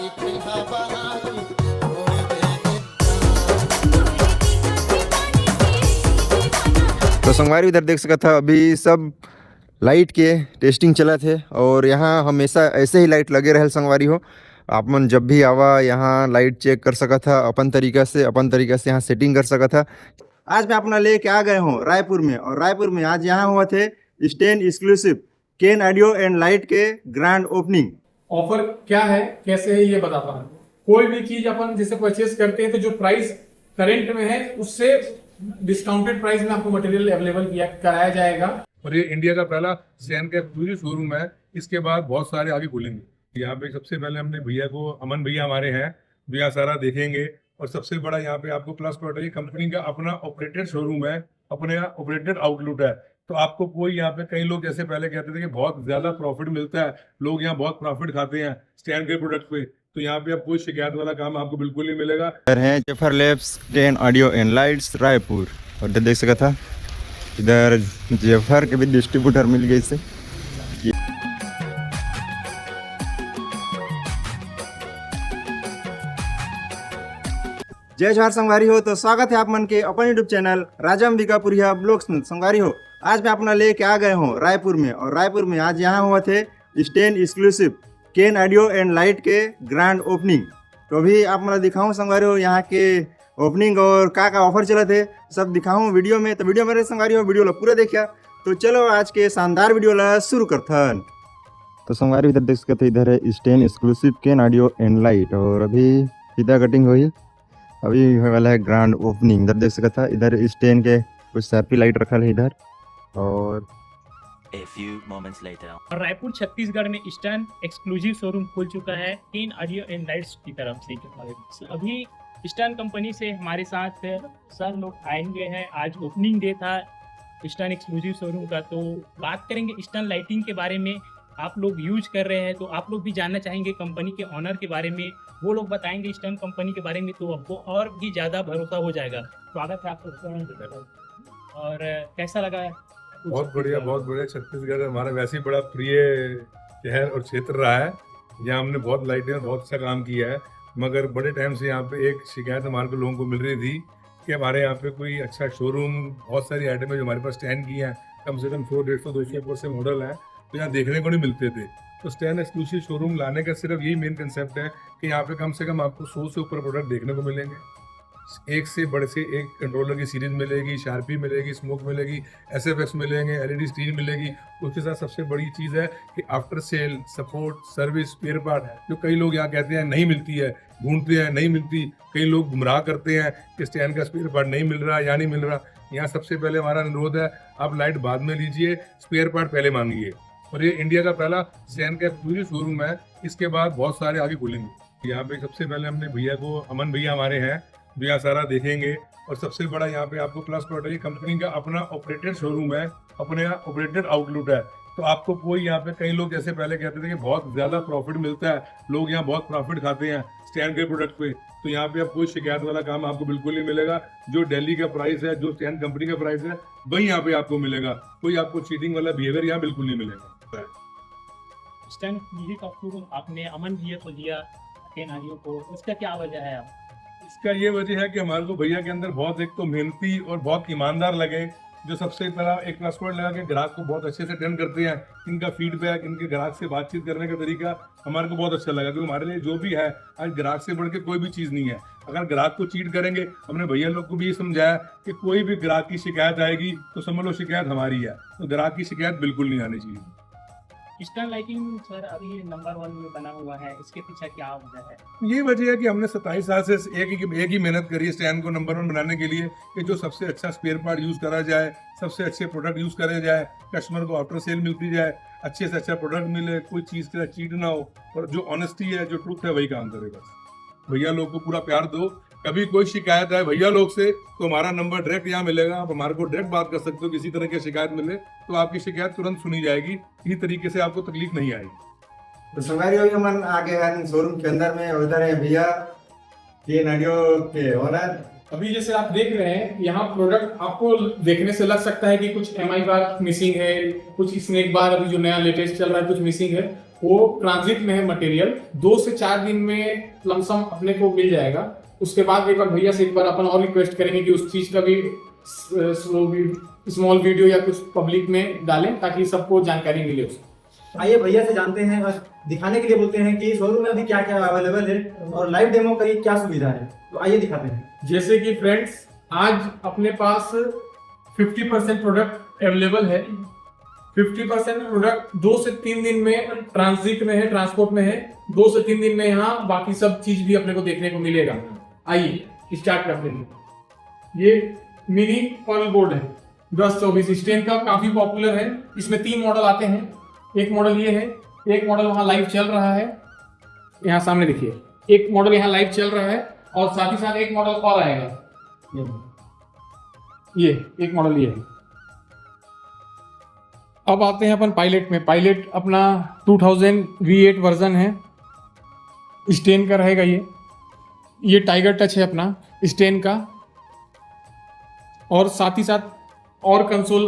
तो संगवारी इधर देख सकता था अभी सब लाइट के टेस्टिंग चला थे और यहाँ हमेशा ऐसे ही लाइट लगे रहे संगवारी हो। आप मन जब भी आवा यहाँ लाइट चेक कर सका था अपन तरीका से यहाँ सेटिंग कर सका था। आज मैं अपना लेके आ गए हूँ रायपुर में, और रायपुर में आज यहाँ हुआ थे स्टेन एक्सक्लूसिव केन ऑडियो एंड लाइट के ग्रैंड ओपनिंग। ऑफर क्या है, कैसे है, ये बताता हूँ। कोई भी चीज अपन जैसे परचेज करते हैं तो जो प्राइस करेंट में है उससे डिस्काउंटेड प्राइस में आपको मटेरियल अवेलेबल कराया जाएगा। और ये इंडिया का पहला स्टैन का पूरी शोरूम है। इसके बाद बहुत सारे आगे खुलेंगे। यहाँ पे सबसे पहले हमने भैया को, अमन भैया हमारे हैं, भैया सारा देखेंगे। और सबसे बड़ा यहाँ पे आपको प्लस पॉइंट है, कंपनी का अपना ऑपरेटेड शोरूम है, अपने यहाँ ऑपरेटेड आउटलेट है। तो आपको कोई यहाँ पे, कई लोग जैसे पहले कहते थे कि बहुत ज्यादा प्रॉफिट मिलता है, लोग यहाँ बहुत प्रॉफिट खाते हैं स्टैन के प्रोडक्ट पे, तो यहाँ पे अब कोई शिकायत वाला काम आपको बिल्कुल नहीं मिलेगा। है Zephyr Labs Ken audio and Lights Raipur. और इधर देख सका था इधर जेफर के भी डिस्ट्रीब्यूटर मिल गए इसे। जय जवाहर संगवारी हो, तो स्वागत है आप मन के अपन यूट्यूब चैनल राजा अंबिकापुरिया ब्लॉग्स में। संगवारी हो, आज मैं अपना लेके आ गए हूँ रायपुर में, और रायपुर में आज यहाँ हुआ थे स्टेन एक्सक्लूसिव केन ऑडियो एंड लाइट के ग्रैंड ओपनिंग। तो अभी आप मैं दिखाऊँ संगवारी हो यहाँ के ओपनिंग और का ऑफर चला थे सब दिखाऊँ वीडियो में। तो वीडियो मेरे संगवारी हो, वीडियो ला पूरा देखिया। तो चलो आज के शानदार वीडियो ला शुरू करथन। तो संगवारी इधर देख सकते, इधर है स्टेन एक्सक्लूसिव केन ऑडियो एंड लाइट, और अभी सीधा कटिंग हुई, अभी होने वाला है ग्रैंड ओपनिंग। इधर देख सकता था इधर स्टेन के कुछ सैपी लाइट रखा है इधर। और A few moments later. और रायपुर छत्तीसगढ़ में स्टैन एक्सक्लूसिव शोरूम खुल चुका है केन ऑडियो एंड लाइट्स की तरफ से। अभी स्टैन कंपनी से हमारे साथ सर लोग आएंगे हैं। आज ओपनिंग डे था स्टैन एक्सक्लूसिव शोरूम का, तो बात करेंगे स्टैन लाइटिंग के बारे में। आप लोग यूज कर रहे हैं तो आप लोग भी जानना चाहेंगे कंपनी के ऑनर के बारे में, वो लोग बताएंगे स्टैन कंपनी के बारे में, तो आपको और भी ज़्यादा भरोसा हो जाएगा। स्वागत है आपको। और कैसा लगा? बहुत बढ़िया। छत्तीसगढ़ हमारा वैसे ही बड़ा प्रिय शहर और क्षेत्र रहा है। यहाँ हमने बहुत लाइटें, बहुत अच्छा काम किया है, मगर बड़े टाइम से यहाँ पे एक शिकायत हमारे को लोगों को मिल रही थी कि हमारे यहाँ पे कोई अच्छा शोरूम, बहुत सारी आइटमें जो हमारे पास स्टैंड की हैं, कम से कम 100-150-200 से मॉडल हैं, तो यहाँ देखने को नहीं मिलते थे। तो स्टैन एक्सक्लूसिव शोरूम लाने का सिर्फ यही मेन कंसेप्ट है कि यहाँ पे कम से कम आपको 100 से ऊपर प्रोडक्ट देखने को मिलेंगे। एक से बड़े से एक कंट्रोलर की सीरीज मिलेगी, शार्पी मिलेगी, स्मोक मिलेगी, SFX मिलेंगे, LED स्क्रीन मिलेगी। उसके साथ सबसे बड़ी चीज़ है कि after sale support, service, spare part, जो कई लोग यहाँ कहते हैं नहीं मिलती है, ढूंढते हैं नहीं मिलती, कई लोग गुमराह करते हैं कि स्टैन का स्पेयर पार्ट नहीं मिल रहा या नहीं मिल रहा। यहाँ सबसे पहले हमारा अनुरोध है, आप लाइट बाद में लीजिए, स्पेयर पार्ट पहले मांगिए। और ये इंडिया का पहला स्टैन का पूरी शोरूम है। इसके बाद बहुत सारे आगे खुलेंगे। यहाँ पे सबसे पहले हमने भैया को, अमन भैया हमारे हैं, भैया सारा देखेंगे। और सबसे बड़ा यहाँ पे आपको प्लस पॉइंट है, कंपनी का अपना ऑपरेटेड शोरूम है, अपने यहाँ ऑपरेटेड आउटलेट है। तो आपको कोई यहाँ पे, कई लोग जैसे पहले कहते थे कि बहुत ज्यादा प्रॉफिट मिलता है, लोग यहाँ बहुत प्रॉफिट खाते हैं स्टैन के प्रोडक्ट पे, तो यहाँ पे अब कोई शिकायत वाला काम आपको बिल्कुल नहीं मिलेगा। जो दिल्ली का प्राइस है, जो स्टैन कंपनी का प्राइस है, वही यहाँ पे आपको मिलेगा। कोई आपको चीटिंग वाला बिहेवियर यहाँ बिल्कुल नहीं मिलेगा। स्टैन का शोरूम आपने अमन भैया को दिया, केन ऑडियो को, उसका क्या वजह है? इसका ये वजह है कि हमारे को भैया के अंदर बहुत एक तो मेहनती और बहुत ईमानदार लगे। जो सबसे पहला एक प्लस पॉइंट लगा कि ग्राहक को बहुत अच्छे से अटेंड करते हैं। इनका फीडबैक, इनके ग्राहक से बातचीत करने का तरीका हमारे को बहुत अच्छा लगा, क्योंकि हमारे लिए जो भी है आज ग्राहक से बढ़ के कोई भी चीज़ नहीं है। अगर ग्राहक को चीट करेंगे, हमने भैया लोग को भी ये समझाया कि कोई भी ग्राहक की शिकायत आएगी तो समझ लो शिकायत हमारी है, तो ग्राहक की शिकायत बिल्कुल नहीं आनी चाहिए। स्टैन लाइटिंग सर अभी नंबर 1 में बना हुआ है, इसके पीछे क्या वजह है? ये वजह है कि हमने 27 साल से एक ही मेहनत करी है स्टैन को नंबर 1 बनाने के लिए, कि जो सबसे अच्छा स्पेयर पार्ट यूज़ करा जाए, सबसे अच्छे प्रोडक्ट यूज़ करे जाए, कस्टमर को आफ्टर सेल मिलती जाए, अच्छे से अच्छा प्रोडक्ट मिले, कोई चीज़ का चीट ना हो, और जो ऑनेस्टी है, जो ट्रूथ है, वही काम करे। बस भैया लोग को पूरा प्यार दो। कभी कोई शिकायत है भैया लोग से तो हमारा नंबर डायरेक्ट यहाँ मिलेगा, आप हमारे को डायरेक्ट बात कर सकते हो। किसी तरह की शिकायत मिले तो आपकी शिकायत तुरंत सुनी जाएगी, इसी तरीके से आपको तकलीफ नहीं आएगी। तो संगवारी हो, मन आगे हैं शोरूम के अंदर में, उधर है भैया केन ऑडियो के ओनर। अभी जैसे आप देख रहे हैं यहाँ प्रोडक्ट आपको देखने से लग सकता है कि कुछ MI बार मिसिंग है, कुछ स्नेक बार अभी जो नया लेटेस्ट चल रहा है कुछ मिसिंग है, वो ट्रांजिट में है मटेरियल, 2 से 4 दिन में लमसम अपने को मिल जाएगा। उसके बाद एक बार भैया से एक बार अपन और रिक्वेस्ट करेंगे कि उस चीज का भी स्मॉल वीडियो या कुछ पब्लिक में डालें ताकि सबको जानकारी मिले उसकी। आइए भैया से जानते हैं और दिखाने के लिए बोलते हैं कि शोरूम में अभी क्या क्या अवेलेबल है और लाइव डेमो का क्या सुविधा है, तो आइए दिखाते हैं। जैसे कि फ्रेंड्स आज अपने पास 50% प्रोडक्ट अवेलेबल है। 50% प्रोडक्ट 2 से 3 दिन में ट्रांजिट में है, ट्रांसपोर्ट में है। 2 से 3 दिन में यहाँ बाकी सब चीज भी अपने को देखने को मिलेगा। आइए स्टार्ट करते हैं। ये मिनी पर्ल बोर्ड है 1024 स्टेन का, काफी पॉपुलर है। इसमें 3 मॉडल आते हैं। एक मॉडल ये है, एक मॉडल वहां लाइव चल रहा है, यहाँ सामने देखिए, एक मॉडल यहाँ लाइव चल रहा है और साथ ही साथ एक मॉडल और आएगा। ये एक मॉडल ये है। अब आते हैं अपन पायलट में। पायलट अपना 2000 V8 वर्जन है, स्टेन का रहेगा ये टाइगर टच है अपना स्टेन का, और साथ ही साथ और कंसोल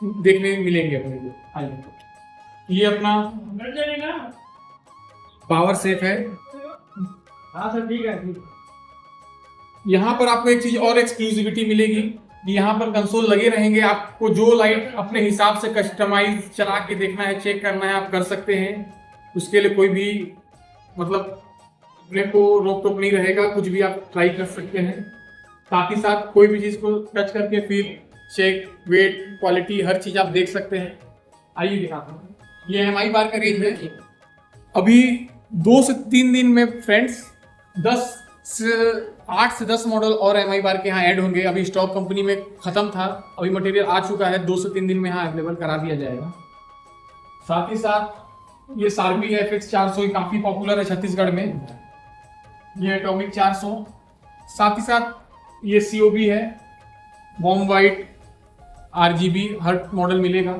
देखने मिलेंगे अपने को। ये अपना पावर सेफ है। हाँ सर ठीक है। यहाँ पर आपको एक चीज और एक्सक्लूसिविटी मिलेगी, यहाँ पर कंसोल लगे रहेंगे। आपको जो लाइट अपने हिसाब से कस्टमाइज चला के देखना है, चेक करना है, आप कर सकते हैं। उसके लिए कोई भी मतलब अपने को रोक टोक नहीं रहेगा, कुछ भी आप ट्राई कर सकते हैं। साथ ही साथ कोई भी चीज को टच करके फील, चेक, वेट, क्वालिटी, हर चीज आप देख सकते हैं। आइए दिखाता हूँ। ये MI बार का रेंज है। अभी 2 से 3 दिन में फ्रेंड्स 8 से 10 मॉडल और MI बार के यहाँ ऐड होंगे। अभी स्टॉक कंपनी में खत्म था, अभी मटेरियल आ चुका है। 2 से 3 दिन में यहाँ अवेलेबल करा दिया जाएगा। साथ ही साथ ये सार्बी FX 400 काफी पॉपुलर है छत्तीसगढ़ में। ये एटॉमिक 400, साथ ही साथ ये COB है, बॉम वाइट, RGB हर मॉडल मिलेगा।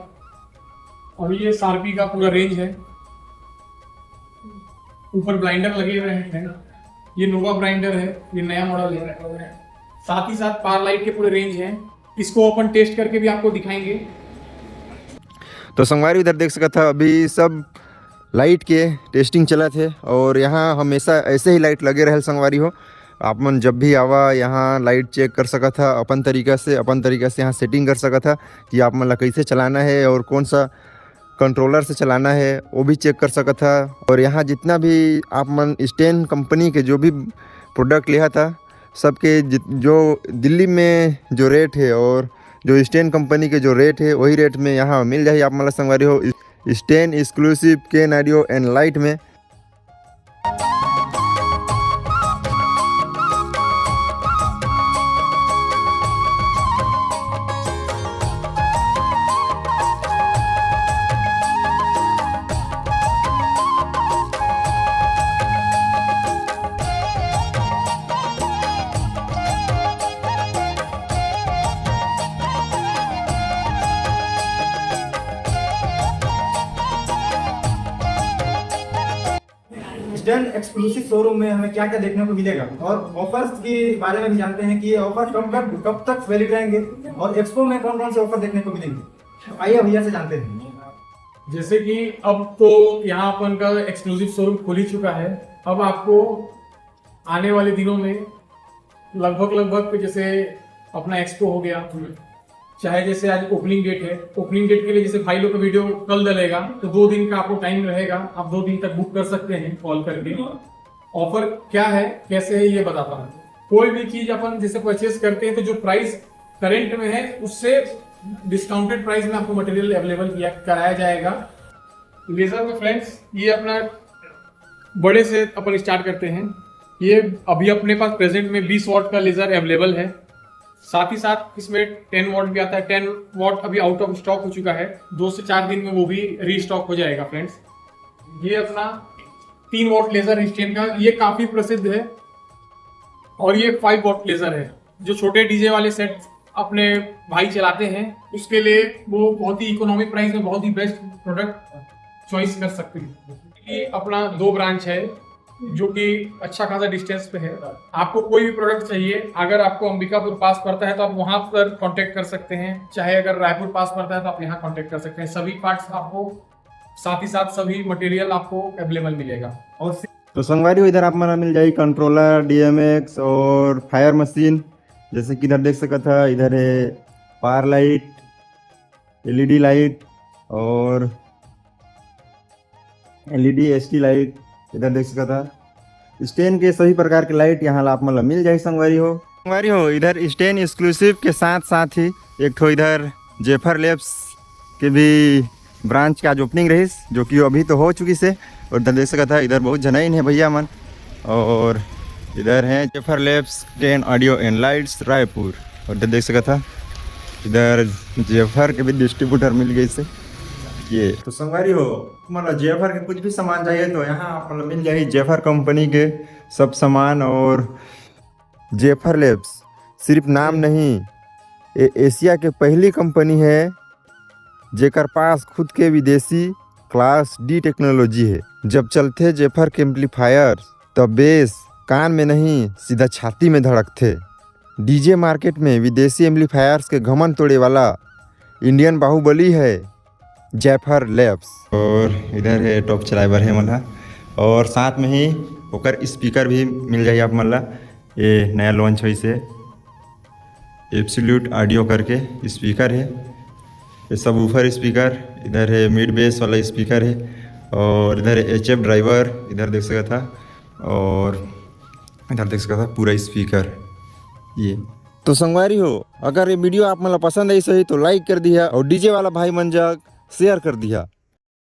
और ये सार्बी का पूरा रेंज है। ऊपर ब्लाइंडर लगे हुए हैं, ये नोवा ब्लाइंडर है, ये नया मॉडल है। साथ ही साथ पावर लाइट के पूरे रेंज हैं। इसको अपन टेस्ट करके भी आपको दिखाएंगे। तो संगवारी इधर देख सकता था, अभी सब लाइट के टेस्टिंग चला थे और यहाँ हमेशा ऐसे ही लाइट लगे रहे संगवारी हो। आप मन जब भी आवा यहाँ लाइट चेक कर सका था, अपन तरीका से यहाँ सेटिंग कर सका था कि आप मन ला कैसे चलाना है और कौन सा कंट्रोलर से चलाना है वो भी चेक कर सका था। और यहाँ जितना भी आप मन स्टेन कंपनी के जो भी प्रोडक्ट लिया था, सबके जो दिल्ली में जो रेट है और जो स्टेन कंपनी के जो रेट है वही रेट में यहाँ मिल जाए आप मतलब संगवारी हो। स्टेन एक्सक्लूसिव केन ऑडियो एंड लाइट में। स्टेन एक्सक्लूसिव शोरूम में हमें क्या क्या देखने को मिलेगा और ऑफर्स के बारे में भी जानते हैं कि ये ऑफर कब तक वैलिड रहेंगे और एक्सपो में कौन कौन से ऑफर देखने को मिलेंगे। आइए भैया से जानते हैं। जैसे कि अब तो यहाँ अपन का एक्सक्लूसिव शोरूम खुल ही चुका है। अब आपको आने वाले दिनों में लगभग जैसे अपना एक्सपो हो गया, चाहे जैसे आज ओपनिंग डेट है, ओपनिंग डेट के लिए जैसे फाइलों का वीडियो कल डलेगा तो 2 दिन का आपको टाइम रहेगा। आप 2 दिन तक बुक कर सकते हैं कॉल करके। ऑफर क्या है, कैसे है, ये बताता हूँ। कोई भी चीज अपन जैसे परचेस करते हैं तो जो प्राइस करंट में है उससे डिस्काउंटेड प्राइस में आपको मटेरियल अवेलेबल कराया जाएगा। लेजर में फ्रेंड्स ये अपना बड़े से अपन स्टार्ट करते हैं। ये अभी अपने पास प्रेजेंट में 20 वॉट का लेजर अवेलेबल है। साथ ही साथ इसमें 10 वॉट भी आता है। 10 वॉट अभी आउट ऑफ स्टॉक हो चुका है, 2 से 4 दिन में वो भी रीस्टॉक हो जाएगा फ्रेंड्स। ये अपना 3 वॉट लेजर स्टेन का, ये काफी प्रसिद्ध है। और ये 5 वॉट लेजर है, जो छोटे डीजे वाले सेट अपने भाई चलाते हैं उसके लिए वो बहुत ही इकोनॉमिक प्राइस में बहुत ही बेस्ट प्रोडक्ट चॉइस कर सकते हैं। ये अपना 2 ब्रांच है जो कि अच्छा खासा डिस्टेंस पे है। आपको कोई भी प्रोडक्ट चाहिए, अगर आपको अंबिकापुर पास पड़ता है तो आप वहां पर कांटेक्ट कर सकते हैं, चाहे अगर रायपुर पास पड़ता है तो आप यहाँ कांटेक्ट कर सकते हैं। सभी पार्ट्स आपको साथ ही साथ सभी मटेरियल आपको अवेलेबल मिलेगा। और तो संगवारी हो इधर आप मन मिल जाएगी कंट्रोलर, DMX और फायर मशीन, जैसे कि इधर देख सकत था। इधर है पावर लाइट, LED लाइट और LED ST लाइट, इधर देख सकत था। स्टेन के सभी प्रकार के लाइट यहाँ ला आप मतलब मिल जाए संगवारी हो। इधर स्टेन एक्सक्लूसिव के साथ साथ ही एक ठो इधर जेफर लैब्स के भी ब्रांच का आज ओपनिंग रही, जो कि अभी तो हो चुकी से। और इधर देख सकता था, इधर बहुत जनाइन है भैया मन। और इधर है Zephyr Labs Ken audio and Lights Raipur. और इधर देख सकता था, इधर जेफर के भी डिस्ट्रीब्यूटर मिल गए से ये। तो संगवारी हो मतलब जेफर के कुछ भी सामान चाहिए तो यहाँ मतलब मिल जाए जेफर कंपनी के सब सामान। और जेफर लैब्स सिर्फ नाम नहीं, ये एशिया के पहली कंपनी है जेकर पास खुद के विदेशी क्लास D टेक्नोलॉजी है। जब चलते जेफर के एम्पलीफायर तब बेस कान में नहीं सीधा छाती में धड़कते। DJ मार्केट में विदेशी एम्पलीफायर्स के घमंड तोड़े वाला इंडियन बाहुबली है जेफर लैब्स। और इधर है टॉप चलाइवर है मला। और साथ में ही होकर स्पीकर भी मिल जाए आप मला। ये नया लॉन्च हुई से एब्सोल्यूट ऑडियो करके स्पीकर है। ये सब ऊपर स्पीकर, इधर है मिड बेस वाला स्पीकर है। और इधर HF ड्राइवर इधर देख सकता था। और इधर देख सकता था पूरा स्पीकर ये। तो संगवारी हो अगर ये वीडियो आप मतलब पसंद आई सही तो लाइक कर दिया और DJ वाला भाई मन जग शेयर कर दिया।